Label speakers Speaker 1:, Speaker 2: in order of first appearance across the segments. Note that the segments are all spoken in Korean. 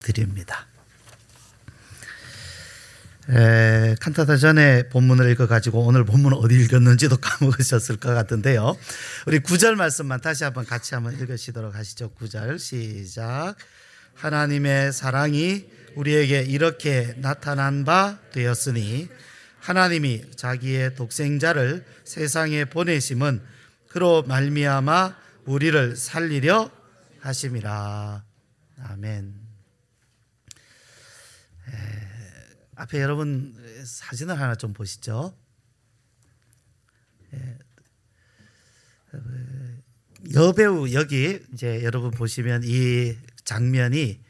Speaker 1: 드립니다. 칸타타 전에 본문을 읽어가지고 오늘 본문을 어디 읽었는지도 까먹으셨을 것 같은데요. 우리 9절 말씀만 다시 한번 같이 한번 읽으시도록 하시죠. 9절 시작. 하나님의 사랑이 우리에게 이렇게 나타난 바 되었으니 하나님이 자기의 독생자를 세상에 보내심은 그로 말미암아 우리를 살리려 하심이라. 아멘. 앞에 여러분 사진을 하나 좀 보시죠. 여배우 여기 이제 여러분 보시면 이 장면이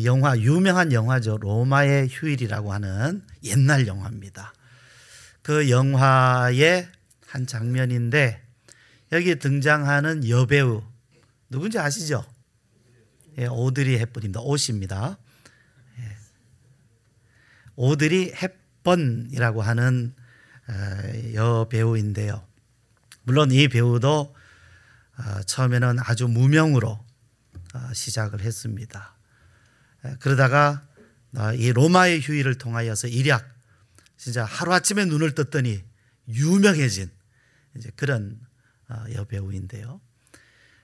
Speaker 1: 영화 유명한 영화죠. 로마의 휴일이라고 하는 옛날 영화입니다. 그 영화의 한 장면인데 여기 등장하는 여배우 누군지 아시죠? 오드리 헵번입니다. 옷입니다. 오드리 헵번이라고 하는 여배우인데요. 물론 이 배우도 처음에는 아주 무명으로 시작을 했습니다. 그러다가 이 로마의 휴일을 통하여서 일약 진짜 하루아침에 눈을 떴더니 유명해진 이제 그런 여배우인데요.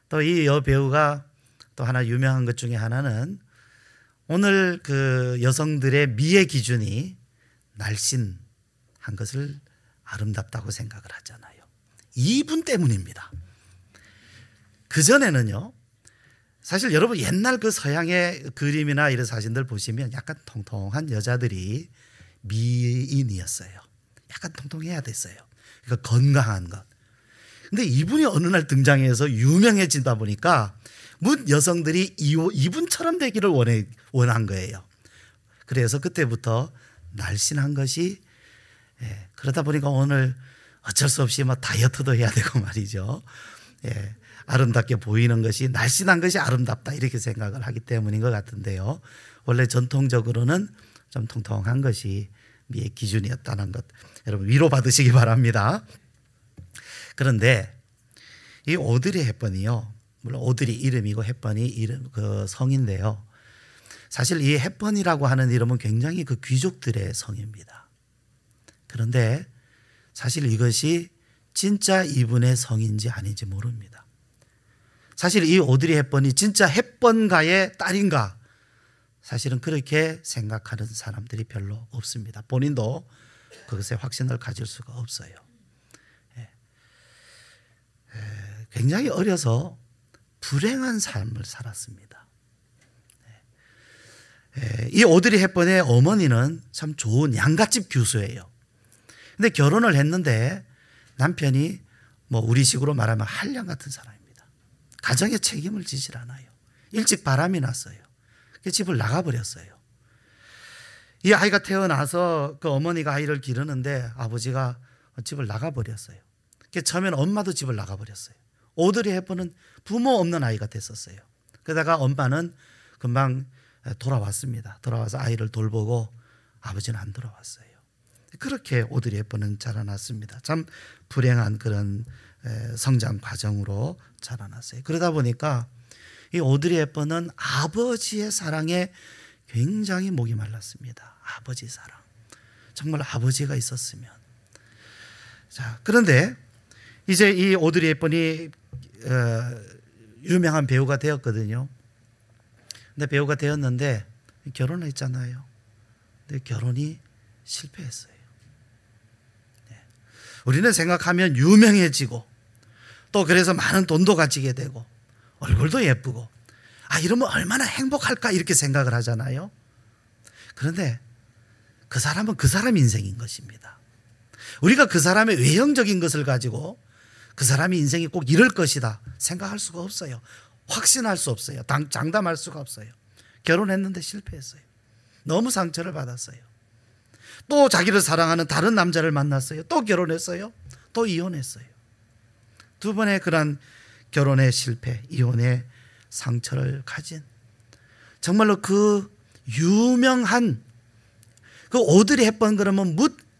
Speaker 1: 또 이 여배우가 또 하나 유명한 것 중에 하나는 오늘 그 여성들의 미의 기준이 날씬한 것을 아름답다고 생각을 하잖아요. 이분 때문입니다. 그전에는요, 사실 여러분 옛날 그 서양의 그림이나 이런 사진들 보시면 약간 통통한 여자들이 미인이었어요. 약간 통통해야 됐어요. 그러니까 건강한 것. 근데 이분이 어느 날 등장해서 유명해지다 보니까 문 여성들이 이분처럼 되기를 원한 거예요. 그래서 그때부터 날씬한 것이 그러다 보니까 오늘 어쩔 수 없이 뭐 다이어트도 해야 되고 말이죠. 아름답게 보이는 것이 날씬한 것이 아름답다 이렇게 생각을 하기 때문인 것 같은데요. 원래 전통적으로는 좀 통통한 것이 미의 기준이었다는 것 여러분 위로받으시기 바랍니다. 그런데 이 오드리 헵번이요. 물론 오드리 이름이고 헵번이 이름 그 성인데요. 사실 이 헵번이라고 하는 이름은 굉장히 그 귀족들의 성입니다. 그런데 사실 이것이 진짜 이분의 성인지 아닌지 모릅니다. 사실 이 오드리 헵번이 진짜 헵번가의 딸인가? 사실은 그렇게 생각하는 사람들이 별로 없습니다. 본인도 그것에 확신을 가질 수가 없어요. 굉장히 어려서 불행한 삶을 살았습니다. 이 오드리 헵번의 어머니는 참 좋은 양갓집 교수예요. 근데 결혼을 했는데 남편이 뭐 우리식으로 말하면 한량 같은 사람입니다. 가정에 책임을 지질 않아요. 일찍 바람이 났어요. 집을 나가버렸어요. 이 아이가 태어나서 그 어머니가 아이를 기르는데 아버지가 집을 나가버렸어요. 처음에는 엄마도 집을 나가버렸어요. 오드리 헵번은 부모 없는 아이가 됐었어요. 그러다가 엄마는 금방 돌아왔습니다. 돌아와서 아이를 돌보고 아버지는 안 돌아왔어요. 그렇게 오드리 헵번은 자라났습니다. 참 불행한 그런 성장 과정으로 자라났어요. 그러다 보니까 이 오드리 헵번은 아버지의 사랑에 굉장히 목이 말랐습니다. 아버지 사랑. 정말 아버지가 있었으면. 자, 그런데 이제 이 오드리 헵번이 유명한 배우가 되었거든요. 근데 배우가 되었는데 결혼을 했잖아요. 근데 결혼이 실패했어요. 우리는 생각하면 유명해지고 또 그래서 많은 돈도 가지게 되고 얼굴도 예쁘고 이러면 얼마나 행복할까 이렇게 생각을 하잖아요. 그런데 그 사람은 그 사람 인생인 것입니다. 우리가 그 사람의 외형적인 것을 가지고 그 사람의 인생이 꼭 이럴 것이다 생각할 수가 없어요. 확신할 수 없어요. 장담할 수가 없어요. 결혼했는데 실패했어요. 너무 상처를 받았어요. 또 자기를 사랑하는 다른 남자를 만났어요. 또 결혼했어요. 또 이혼했어요. 두 번의 그런 결혼의 실패, 이혼의 상처를 가진 정말로 그 유명한 그 오드리 헵번 그러면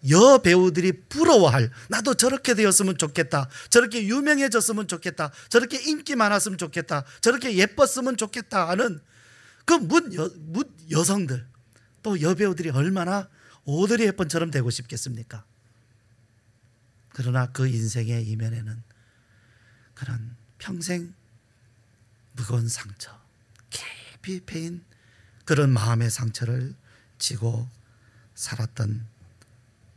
Speaker 1: 여배우들이 부러워할 나도 저렇게 되었으면 좋겠다. 저렇게 유명해졌으면 좋겠다. 저렇게 인기 많았으면 좋겠다. 저렇게 예뻤으면 좋겠다 하는 그 묻 여성들, 또 여배우들이 얼마나 오드리 헵번처럼 되고 싶겠습니까? 그러나 그 인생의 이면에는 그런 평생 무거운 상처, 깊이 패인 그런 마음의 상처를 지고 살았던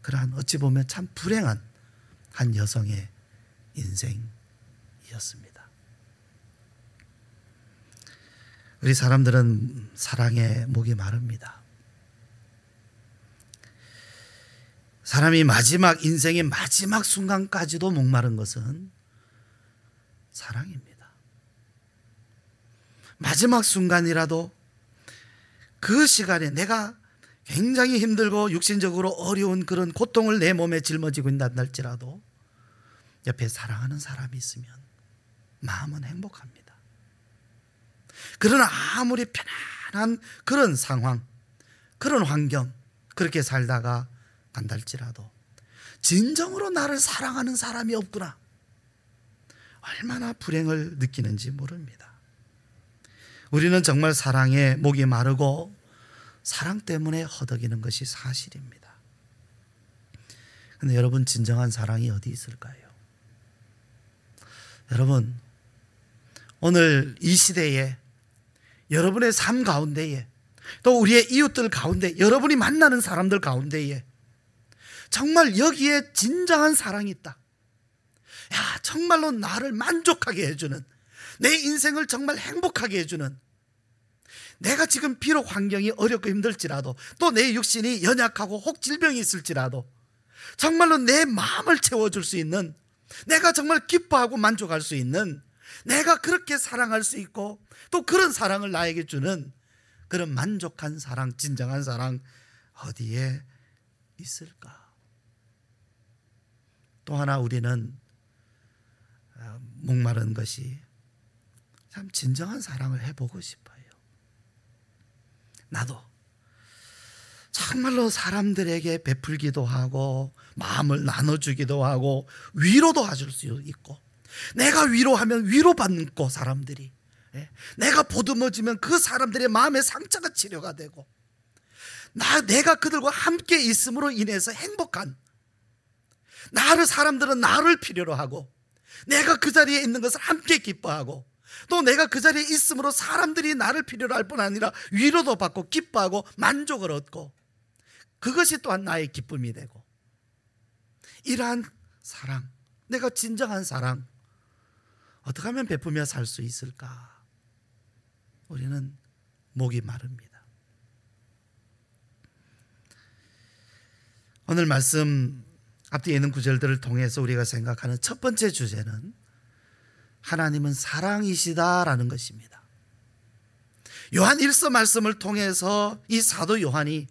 Speaker 1: 그러한 어찌 보면 참 불행한 한 여성의 인생이었습니다. 우리 사람들은 사랑에 목이 마릅니다. 사람이 마지막 인생의 마지막 순간까지도 목마른 것은 사랑입니다. 마지막 순간이라도 그 시간에 내가 굉장히 힘들고 육신적으로 어려운 그런 고통을 내 몸에 짊어지고 있다 할지라도 옆에 사랑하는 사람이 있으면 마음은 행복합니다. 그러나 아무리 편안한 그런 상황, 그런 환경, 그렇게 살다가 간다 할지라도 진정으로 나를 사랑하는 사람이 없구나, 얼마나 불행을 느끼는지 모릅니다. 우리는 정말 사랑에 목이 마르고 사랑 때문에 허덕이는 것이 사실입니다. 그런데 여러분, 진정한 사랑이 어디 있을까요? 여러분, 오늘 이 시대에 여러분의 삶 가운데에 또 우리의 이웃들 가운데 여러분이 만나는 사람들 가운데에 정말 여기에 진정한 사랑이 있다, 야, 정말로 나를 만족하게 해주는, 내 인생을 정말 행복하게 해주는, 내가 지금 비록 환경이 어렵고 힘들지라도 또 내 육신이 연약하고 혹 질병이 있을지라도 정말로 내 마음을 채워줄 수 있는, 내가 정말 기뻐하고 만족할 수 있는, 내가 그렇게 사랑할 수 있고 또 그런 사랑을 나에게 주는 그런 만족한 사랑, 진정한 사랑 어디에 있을까? 또 하나 우리는 목마른 것이 참 진정한 사랑을 해보고 싶어요. 나도 정말로 사람들에게 베풀기도 하고 마음을 나눠주기도 하고 위로도 해줄 수 있고, 내가 위로하면 위로받고 사람들이, 내가 보듬어주면 그 사람들의 마음의 상처가 치료가 되고, 내가 그들과 함께 있음으로 인해서 행복한, 사람들은 나를 필요로 하고 내가 그 자리에 있는 것을 함께 기뻐하고, 또 내가 그 자리에 있음으로 사람들이 나를 필요로 할 뿐 아니라 위로도 받고 기뻐하고 만족을 얻고, 그것이 또한 나의 기쁨이 되고, 이러한 사랑, 내가 진정한 사랑 어떻게 하면 베푸며 살 수 있을까? 우리는 목이 마릅니다. 오늘 말씀 앞뒤에 있는 구절들을 통해서 우리가 생각하는 첫 번째 주제는 하나님은 사랑이시다라는 것입니다. 요한 1서 말씀을 통해서 이 사도 요한이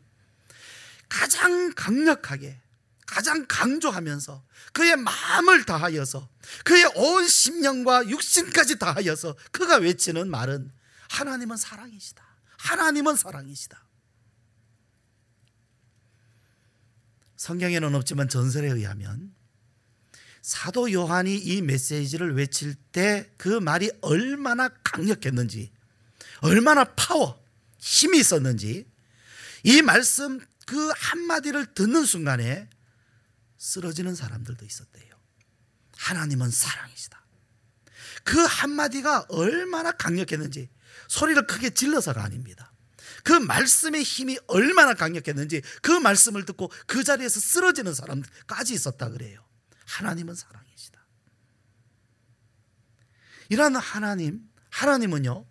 Speaker 1: 가장 강력하게, 가장 강조하면서 그의 마음을 다하여서, 그의 온 심령과 육신까지 다하여서 그가 외치는 말은 하나님은 사랑이시다, 하나님은 사랑이시다. 성경에는 없지만 전설에 의하면 사도 요한이 이 메시지를 외칠 때 그 말이 얼마나 강력했는지, 얼마나 힘이 있었는지, 이 말씀 그 한마디를 듣는 순간에 쓰러지는 사람들도 있었대요. 하나님은 사랑이시다. 그 한마디가 얼마나 강력했는지, 소리를 크게 질러서가 아닙니다. 그 말씀의 힘이 얼마나 강력했는지 그 말씀을 듣고 그 자리에서 쓰러지는 사람까지 있었다 그래요. 하나님은 사랑이시다. 이런 하나님은요,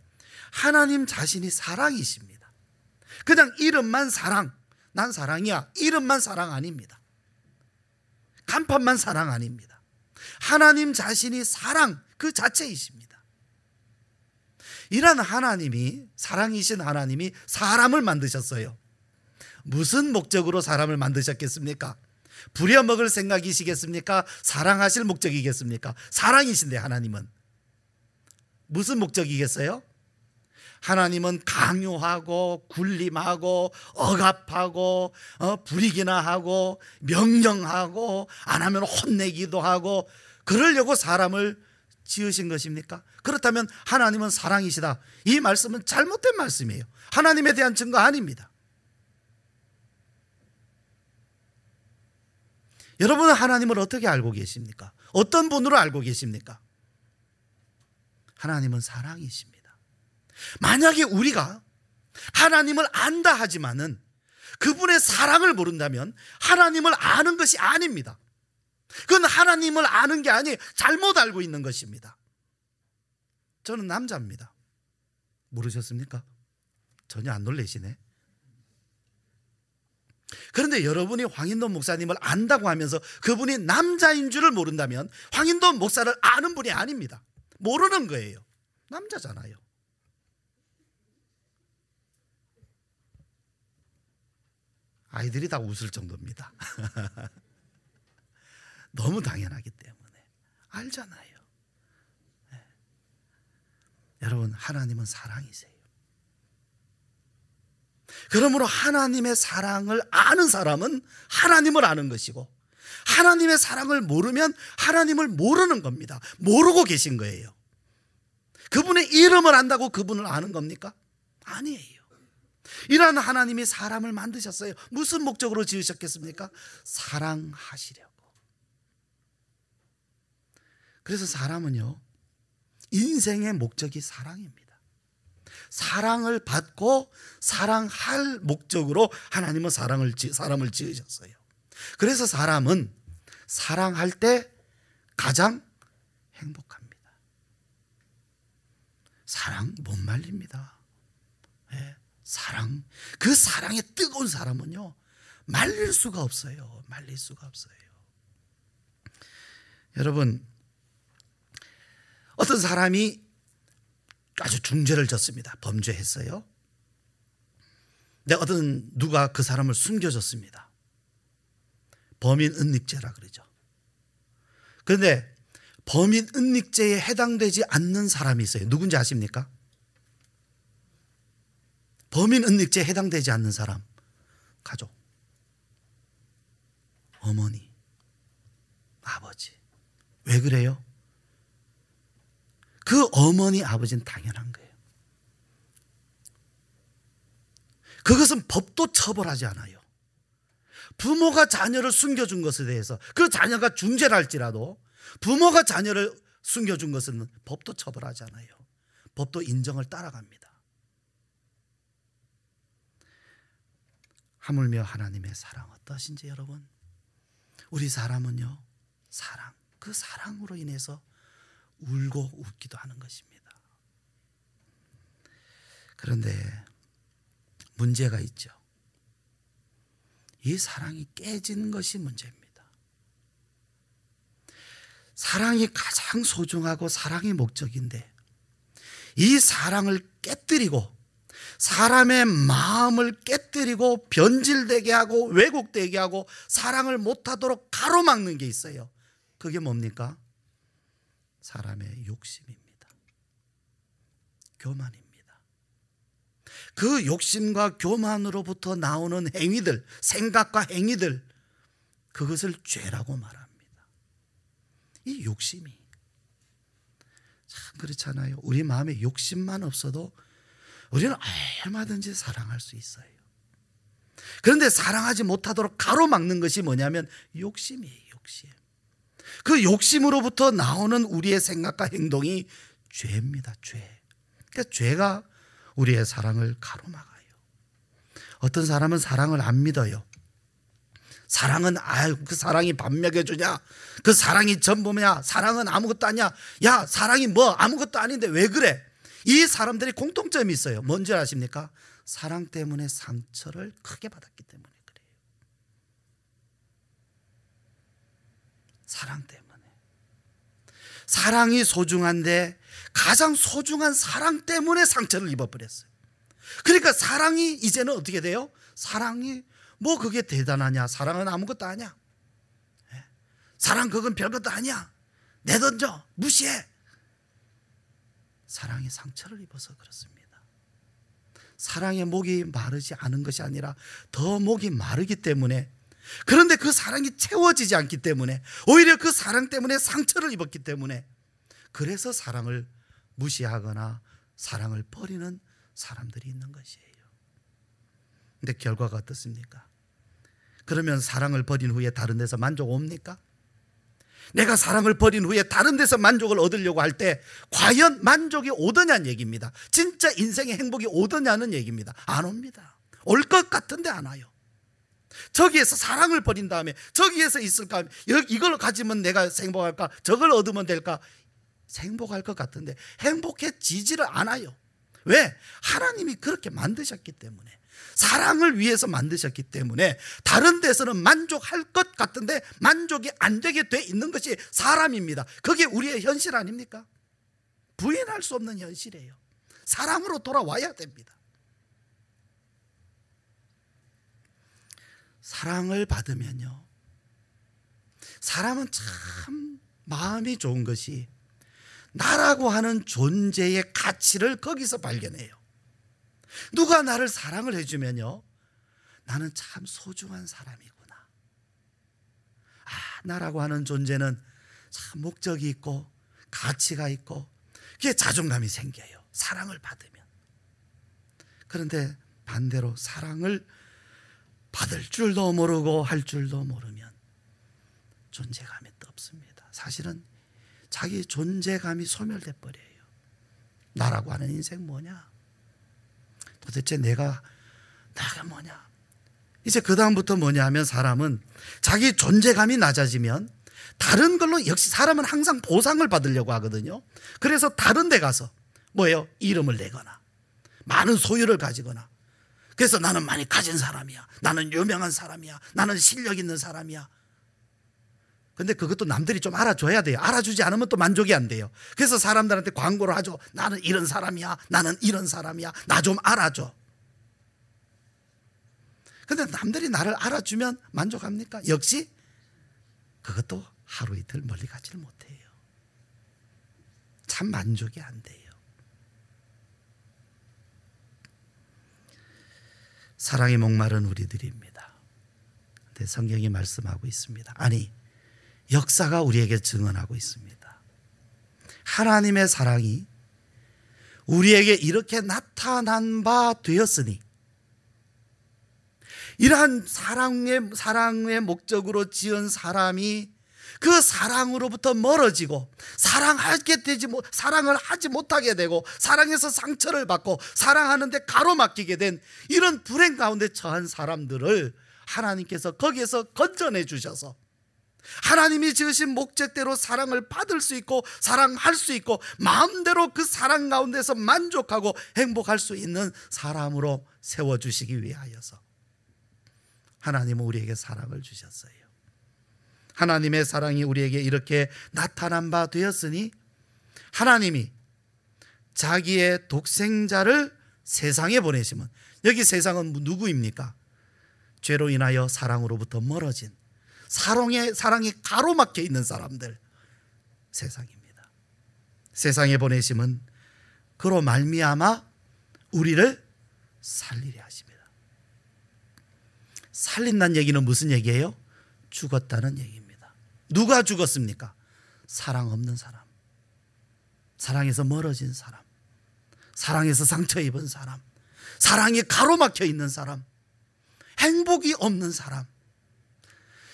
Speaker 1: 하나님 자신이 사랑이십니다. 그냥 이름만 사랑, 난 사랑이야, 이름만 사랑 아닙니다. 간판만 사랑 아닙니다. 하나님 자신이 사랑 그 자체이십니다. 이런 하나님이, 사랑이신 하나님이 사람을 만드셨어요. 무슨 목적으로 사람을 만드셨겠습니까? 부려먹을 생각이시겠습니까? 사랑하실 목적이겠습니까? 사랑이신데 하나님은 무슨 목적이겠어요? 하나님은 강요하고 군림하고 억압하고 부리기나 하고 명령하고 안 하면 혼내기도 하고 그러려고 사람을 지으신 것입니까? 그렇다면 하나님은 사랑이시다. 이 말씀은 잘못된 말씀이에요. 하나님에 대한 증거 아닙니다. 여러분은 하나님을 어떻게 알고 계십니까? 어떤 분으로 알고 계십니까? 하나님은 사랑이십니다. 만약에 우리가 하나님을 안다 하지만은 그분의 사랑을 모른다면 하나님을 아는 것이 아닙니다. 그건 하나님을 아는 게 아니에요. 잘못 알고 있는 것입니다. 저는 남자입니다. 모르셨습니까? 전혀 안 놀라시네. 그런데 여러분이 황인돈 목사님을 안다고 하면서 그분이 남자인 줄을 모른다면 황인돈 목사를 아는 분이 아닙니다. 모르는 거예요. 남자잖아요. 아이들이 다 웃을 정도입니다. 너무 당연하기 때문에 알잖아요. 네. 여러분, 하나님은 사랑이세요. 그러므로 하나님의 사랑을 아는 사람은 하나님을 아는 것이고, 하나님의 사랑을 모르면 하나님을 모르는 겁니다. 모르고 계신 거예요. 그분의 이름을 안다고 그분을 아는 겁니까? 아니에요. 이러한 하나님이 사람을 만드셨어요. 무슨 목적으로 지으셨겠습니까? 사랑하시려고. 그래서 사람은요, 인생의 목적이 사랑입니다. 사랑을 받고 사랑할 목적으로 하나님은 사람을 지으셨어요. 그래서 사람은 사랑할 때 가장 행복합니다. 사랑 못 말립니다. 네, 사랑, 그 사랑에 뜨거운 사람은요 말릴 수가 없어요. 말릴 수가 없어요. 여러분, 어떤 사람이 아주 중죄를 졌습니다. 범죄했어요. 근데 어떤 누가 그 사람을 숨겨줬습니다. 범인은닉죄라 그러죠. 그런데 범인은닉죄에 해당되지 않는 사람이 있어요. 누군지 아십니까? 범인은닉죄에 해당되지 않는 사람, 가족, 어머니, 아버지. 왜 그래요? 그 어머니, 아버지는 당연한 거예요. 그것은 법도 처벌하지 않아요. 부모가 자녀를 숨겨준 것에 대해서, 그 자녀가 중죄를 할지라도 부모가 자녀를 숨겨준 것은 법도 처벌하지 않아요. 법도 인정을 따라갑니다. 하물며 하나님의 사랑 어떠신지 여러분, 우리 사람은요 사랑, 그 사랑으로 인해서 울고 웃기도 하는 것입니다. 그런데 문제가 있죠. 이 사랑이 깨지는 것이 문제입니다. 사랑이 가장 소중하고 사랑이 목적인데 이 사랑을 깨뜨리고 사람의 마음을 깨뜨리고 변질되게 하고 왜곡되게 하고 사랑을 못하도록 가로막는 게 있어요. 그게 뭡니까? 사람의 욕심입니다. 교만입니다. 그 욕심과 교만으로부터 나오는 행위들, 생각과 행위들, 그것을 죄라고 말합니다. 이 욕심이 참 그렇잖아요. 우리 마음에 욕심만 없어도 우리는 얼마든지 사랑할 수 있어요. 그런데 사랑하지 못하도록 가로막는 것이 뭐냐면 욕심이에요. 욕심. 그 욕심으로부터 나오는 우리의 생각과 행동이 죄입니다. 죄. 그러니까 죄가 우리의 사랑을 가로막아요. 어떤 사람은 사랑을 안 믿어요. 사랑은 그 사랑이 밥 먹여주냐, 그 사랑이 전부냐, 사랑은 아무것도 아니야. 야, 사랑이 뭐 아무것도 아닌데 왜 그래? 이 사람들이 공통점이 있어요. 뭔지 아십니까? 사랑 때문에 상처를 크게 받았기 때문에 그래요. 사랑 때문에. 사랑이 소중한데 가장 소중한 사랑 때문에 상처를 입어버렸어요. 그러니까 사랑이 이제는 어떻게 돼요? 사랑이 뭐 그게 대단하냐? 사랑은 아무것도 아니야. 사랑 그건 별것도 아니야. 내던져, 무시해. 사랑이 상처를 입어서 그렇습니다. 사랑의 목이 마르지 않은 것이 아니라 더 목이 마르기 때문에, 그런데 그 사랑이 채워지지 않기 때문에, 오히려 그 사랑 때문에 상처를 입었기 때문에 그래서 사랑을 무시하거나 사랑을 버리는 사람들이 있는 것이에요. 근데 결과가 어떻습니까? 그러면 사랑을 버린 후에 다른 데서 만족 옵니까? 내가 사랑을 버린 후에 다른 데서 만족을 얻으려고 할 때 과연 만족이 오더냐는 얘기입니다. 진짜 인생의 행복이 오더냐는 얘기입니다. 안 옵니다. 올 것 같은데 안 와요. 저기에서 사랑을 버린 다음에 저기에서 있을까, 이걸 가지면 내가 행복할까, 저걸 얻으면 될까, 행복할 것 같은데 행복해지지를 않아요. 왜? 하나님이 그렇게 만드셨기 때문에, 사랑을 위해서 만드셨기 때문에 다른 데서는 만족할 것 같은데 만족이 안 되게 돼 있는 것이 사람입니다. 그게 우리의 현실 아닙니까? 부인할 수 없는 현실이에요. 사랑으로 돌아와야 됩니다. 사랑을 받으면요, 사람은 참 마음이 좋은 것이 나라고 하는 존재의 가치를 거기서 발견해요. 누가 나를 사랑을 해주면요, 나는 참 소중한 사람이구나. 나라고 하는 존재는 참 목적이 있고 가치가 있고, 그게 자존감이 생겨요, 사랑을 받으면. 그런데 반대로 사랑을 받을 줄도 모르고 할 줄도 모르면 존재감이 없습니다. 사실은 자기 존재감이 소멸돼 버려요. 나라고 하는 인생 뭐냐? 도대체 내가 뭐냐? 이제 그 다음부터 뭐냐 하면, 사람은 자기 존재감이 낮아지면 다른 걸로, 역시 사람은 항상 보상을 받으려고 하거든요. 그래서 다른 데 가서 뭐예요? 이름을 내거나 많은 소유를 가지거나, 그래서 나는 많이 가진 사람이야, 나는 유명한 사람이야, 나는 실력 있는 사람이야. 근데 그것도 남들이 좀 알아줘야 돼요. 알아주지 않으면 또 만족이 안 돼요. 그래서 사람들한테 광고를 하죠. 나는 이런 사람이야, 나는 이런 사람이야, 나 좀 알아줘. 근데 남들이 나를 알아주면 만족합니까? 역시 그것도 하루 이틀 멀리 가지를 못해요. 참 만족이 안 돼요. 사랑에 목마른 우리들입니다. 근데 성경이 말씀하고 있습니다. 아니, 역사가 우리에게 증언하고 있습니다. 하나님의 사랑이 우리에게 이렇게 나타난 바 되었으니, 이러한 사랑의 목적으로 지은 사람이 그 사랑으로부터 멀어지고 사랑을 하지 못하게 되고, 사랑에서 상처를 받고 사랑하는데 가로막히게 된 이런 불행 가운데 처한 사람들을 하나님께서 거기에서 건져내 주셔서 하나님이 지으신 목적대로 사랑을 받을 수 있고 사랑할 수 있고 마음대로 그 사랑 가운데서 만족하고 행복할 수 있는 사람으로 세워주시기 위하여서 하나님은 우리에게 사랑을 주셨어요. 하나님의 사랑이 우리에게 이렇게 나타난 바 되었으니, 하나님이 자기의 독생자를 세상에 보내시면, 여기 세상은 누구입니까? 죄로 인하여 사랑으로부터 멀어진, 사랑에 가로막혀 있는 사람들, 세상입니다. 세상에 보내심은 그로 말미암아 우리를 살리려 하십니다. 살린다는 얘기는 무슨 얘기예요? 죽었다는 얘기입니다. 누가 죽었습니까? 사랑 없는 사람, 사랑에서 멀어진 사람, 사랑에서 상처 입은 사람, 사랑에 가로막혀 있는 사람, 행복이 없는 사람,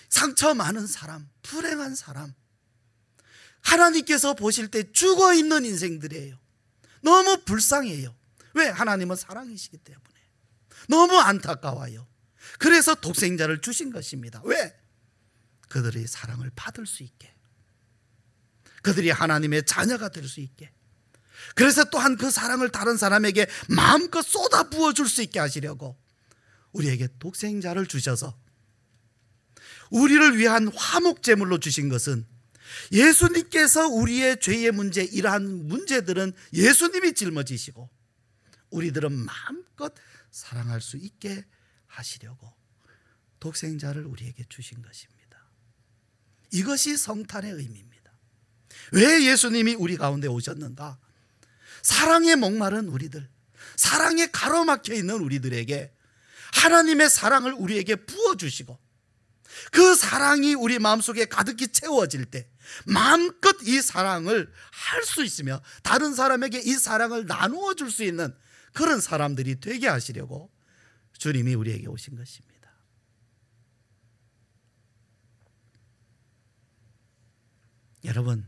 Speaker 1: 상처 많은 사람, 불행한 사람, 하나님께서 보실 때 죽어 있는 인생들이에요. 너무 불쌍해요. 왜? 하나님은 사랑이시기 때문에. 너무 안타까워요. 그래서 독생자를 주신 것입니다. 왜? 그들이 사랑을 받을 수 있게, 그들이 하나님의 자녀가 될 수 있게, 그래서 또한 그 사랑을 다른 사람에게 마음껏 쏟아 부어줄 수 있게 하시려고 우리에게 독생자를 주셔서 우리를 위한 화목제물로 주신 것은, 예수님께서 우리의 죄의 문제, 이러한 문제들은 예수님이 짊어지시고 우리들은 마음껏 사랑할 수 있게 하시려고 독생자를 우리에게 주신 것입니다. 이것이 성탄의 의미입니다. 왜 예수님이 우리 가운데 오셨는가? 사랑에 목마른 우리들, 사랑에 가로막혀 있는 우리들에게 하나님의 사랑을 우리에게 부어주시고 그 사랑이 우리 마음속에 가득히 채워질 때 마음껏 이 사랑을 할 수 있으며 다른 사람에게 이 사랑을 나누어 줄 수 있는 그런 사람들이 되게 하시려고 주님이 우리에게 오신 것입니다. 여러분,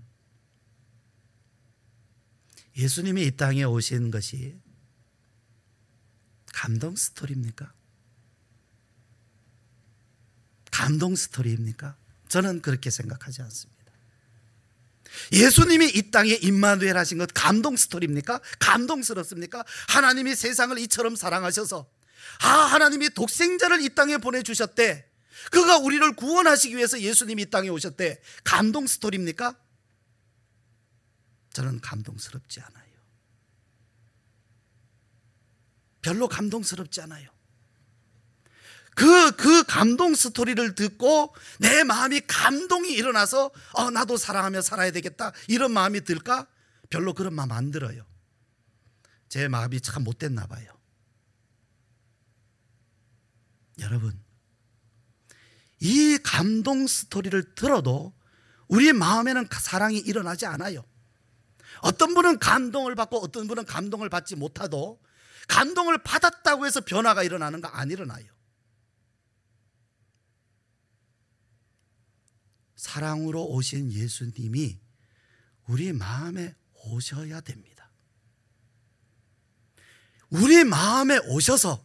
Speaker 1: 예수님이 이 땅에 오신 것이 감동 스토리입니까? 감동 스토리입니까? 저는 그렇게 생각하지 않습니다. 예수님이 이 땅에 임마누엘 하신 것 감동 스토리입니까? 감동스럽습니까? 하나님이 세상을 이처럼 사랑하셔서 하나님이 독생자를 이 땅에 보내주셨대. 그가 우리를 구원하시기 위해서 예수님이 이 땅에 오셨대. 감동 스토리입니까? 저는 감동스럽지 않아요. 별로 감동스럽지 않아요. 그 감동 스토리를 듣고 내 마음이 감동이 일어나서 나도 사랑하며 살아야 되겠다 이런 마음이 들까? 별로 그런 마음 안 들어요. 제 마음이 참 못됐나 봐요. 여러분, 이 감동 스토리를 들어도 우리 마음에는 사랑이 일어나지 않아요. 어떤 분은 감동을 받고 어떤 분은 감동을 받지 못하도 감동을 받았다고 해서 변화가 일어나는가? 안 일어나요. 사랑으로 오신 예수님이 우리 마음에 오셔야 됩니다. 우리 마음에 오셔서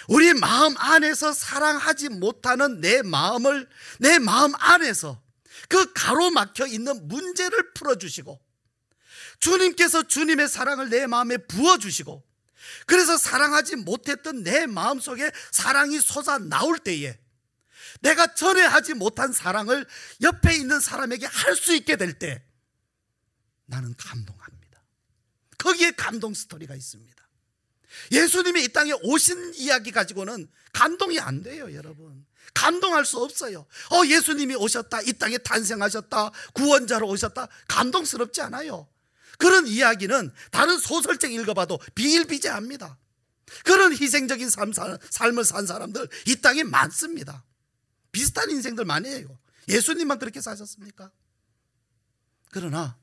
Speaker 1: 우리 마음 안에서 사랑하지 못하는 내 마음을 내 마음 안에서 그 가로막혀 있는 문제를 풀어주시고 주님께서 주님의 사랑을 내 마음에 부어주시고 그래서 사랑하지 못했던 내 마음속에 사랑이 솟아 나올 때에 내가 전에 하지 못한 사랑을 옆에 있는 사람에게 할 수 있게 될 때 나는 감동합니다. 거기에 감동 스토리가 있습니다. 예수님이 이 땅에 오신 이야기 가지고는 감동이 안 돼요, 여러분. 감동할 수 없어요. 예수님이 오셨다, 이 땅에 탄생하셨다, 구원자로 오셨다, 감동스럽지 않아요. 그런 이야기는 다른 소설책 읽어봐도 비일비재합니다. 그런 희생적인 삶을 산 사람들 이 땅에 많습니다. 비슷한 인생들 많이 해요. 예수님만 그렇게 사셨습니까? 그러나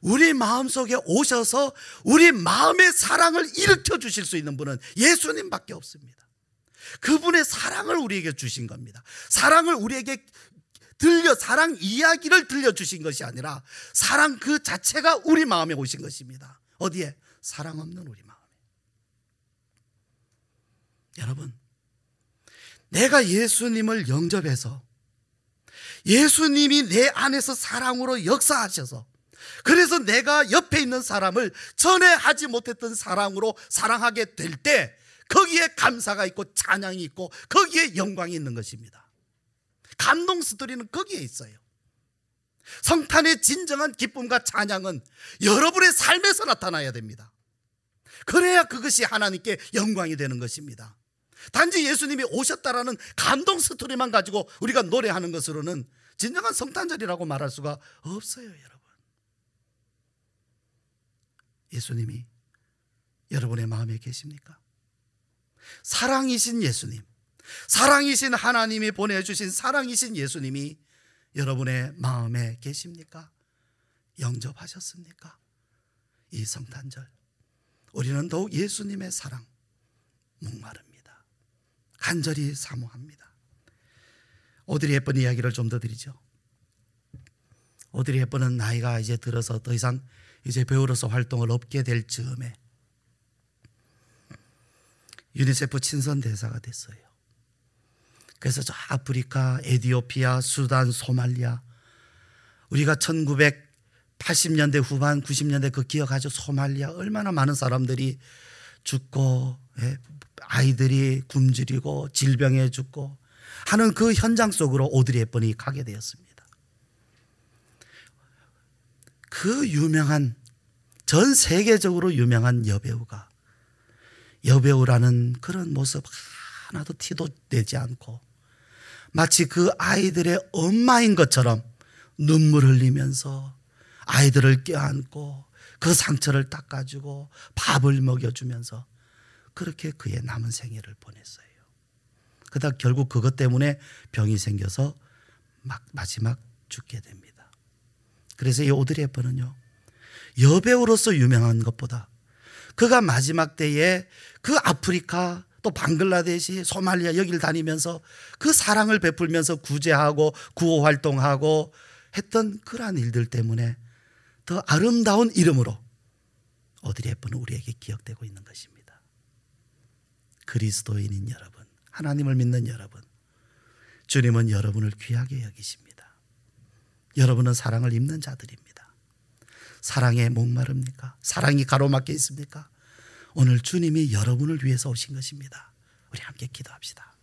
Speaker 1: 우리 마음속에 오셔서 우리 마음의 사랑을 일으켜 주실 수 있는 분은 예수님밖에 없습니다. 그분의 사랑을 우리에게 주신 겁니다. 사랑을 우리에게 사랑 이야기를 들려주신 것이 아니라 사랑 그 자체가 우리 마음에 오신 것입니다. 어디에? 사랑 없는 우리 마음에. 여러분, 내가 예수님을 영접해서 예수님이 내 안에서 사랑으로 역사하셔서 그래서 내가 옆에 있는 사람을 전에 하지 못했던 사랑으로 사랑하게 될 때 거기에 감사가 있고 찬양이 있고 거기에 영광이 있는 것입니다. 감동 스토리는 거기에 있어요. 성탄의 진정한 기쁨과 찬양은 여러분의 삶에서 나타나야 됩니다. 그래야 그것이 하나님께 영광이 되는 것입니다. 단지 예수님이 오셨다라는 감동 스토리만 가지고 우리가 노래하는 것으로는 진정한 성탄절이라고 말할 수가 없어요, 여러분. 예수님이 여러분의 마음에 계십니까? 사랑이신 예수님, 사랑이신 하나님이 보내주신 사랑이신 예수님이 여러분의 마음에 계십니까? 영접하셨습니까? 이 성탄절 우리는 더욱 예수님의 사랑 목마릅니다. 간절히 사모합니다. 오드리 헵번 이야기를 좀 더 드리죠. 오드리 헵번은 나이가 이제 들어서 더 이상 이제 배우로서 활동을 없게 될 즈음에 유니세프 친선 대사가 됐어요. 그래서 저 아프리카, 에티오피아, 수단, 소말리아, 우리가 1980년대 후반 90년대 그 기억하죠? 소말리아 얼마나 많은 사람들이 죽고 아이들이 굶주리고 질병에 죽고 하는 그 현장 속으로 오드리 헵번이 가게 되었습니다. 그 유명한, 전 세계적으로 유명한 여배우가 여배우라는 그런 모습 하나도 티도 내지 않고 마치 그 아이들의 엄마인 것처럼 눈물 흘리면서 아이들을 껴안고 그 상처를 닦아주고 밥을 먹여주면서 그렇게 그의 남은 생애를 보냈어요. 그러다 결국 그것 때문에 병이 생겨서 마지막 죽게 됩니다. 그래서 이 오드리 헵번은요, 여배우로서 유명한 것보다 그가 마지막 때에 그 아프리카 또 방글라데시, 소말리아 여기를 다니면서 그 사랑을 베풀면서 구제하고 구호 활동하고 했던 그러한 일들 때문에 더 아름다운 이름으로 오드리 헵번은 우리에게 기억되고 있는 것입니다. 그리스도인인 여러분, 하나님을 믿는 여러분, 주님은 여러분을 귀하게 여기십니다. 여러분은 사랑을 입는 자들입니다. 사랑에 목마릅니까? 사랑이 가로막혀 있습니까? 오늘 주님이 여러분을 위해서 오신 것입니다. 우리 함께 기도합시다.